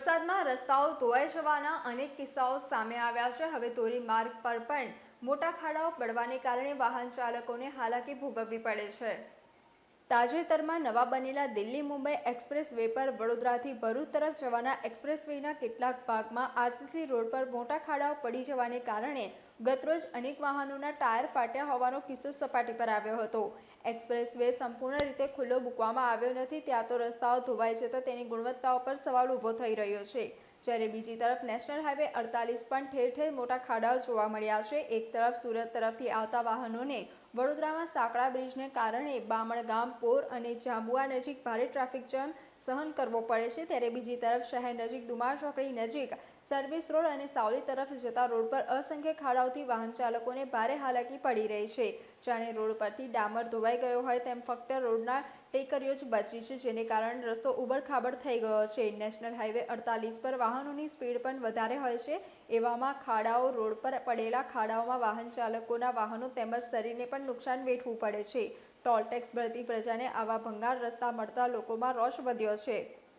વરસાદમાં રસ્તાઓ ધોવાઈ જવાના અનેક કિસ્સાઓ સામે આવ્યા છે। હવે ધોરીમાર્ગ પર પણ મોટા ખાડાઓ પડવાને કારણે વાહન ચાલકોને હાલાકી ભોગવવી પડે છે। તાજેતરમાં નવા બનેલા દિલ્હી મુંબઈ એક્સપ્રેસ વે પર વડોદરાથી ભરૂચ તરફ જવાના એક્સપ્રેસ વેના કેટલાક ભાગમાં આરસીસી રોડ પર મોટા ખાડાઓ પડી જવાને કારણે ગતરોજ અનેક વાહનોના ટાયર ફાટ્યા હોવાનો કિસ્સો સપાટી પર આવ્યો હતો। એક્સપ્રેસ વે સંપૂર્ણ રીતે ખુલ્લો મૂકવામાં આવ્યો નથી, ત્યાં તો રસ્તાઓ ધોવાઈ જતા તેની ગુણવત્તા પર સવાલ ઊભો થઈ રહ્યો છે। જ્યારે બીજી તરફ નેશનલ હાઈવે 48 પણ ઠેર ઠેર મોટા ખાડાઓ જોવા મળ્યા છે। એક તરફ સુરત તરફથી આવતા વાહનોને વડોદરામાં સાંકડા બ્રિજને કારણે બામણગામ, પોર અને જાંબુઆ નજીક ભારે ટ્રાફિક જામ સહન કરવો પડે છે, ત્યારે બીજી તરફ શહેર નજીક દુમાર ચોકડી નજીક સર્વિસ રોડ અને સાવલી તરફ જતા રોડ પર અસંખ્ય ખાડાઓથી વાહન ચાલકોને ભારે હાલાકી પડી રહી છે। જાણે રોડ પરથી ડામર ધોવાઈ ગયો હોય તેમ ફક્ત રોડના ટેકરીઓ જ બચી છે, જેને કારણે રસ્તો ઉબડખાબડ થઈ ગયો છે। નેશનલ હાઈવે 48 પર વાહનોની સ્પીડ પણ વધારે હોય છે, એવામાં ખાડાઓ રોડ પર પડેલા ખાડાઓમાં વાહન ચાલકોના વાહનો તેમજ શરીરને પણ નુકસાન વેઠવું પડે છે। ટોલ ટેક્સ ભરતી પ્રજાને આવા ભંગાર રસ્તા મળતા લોકોમાં રોષ વધ્યો છે।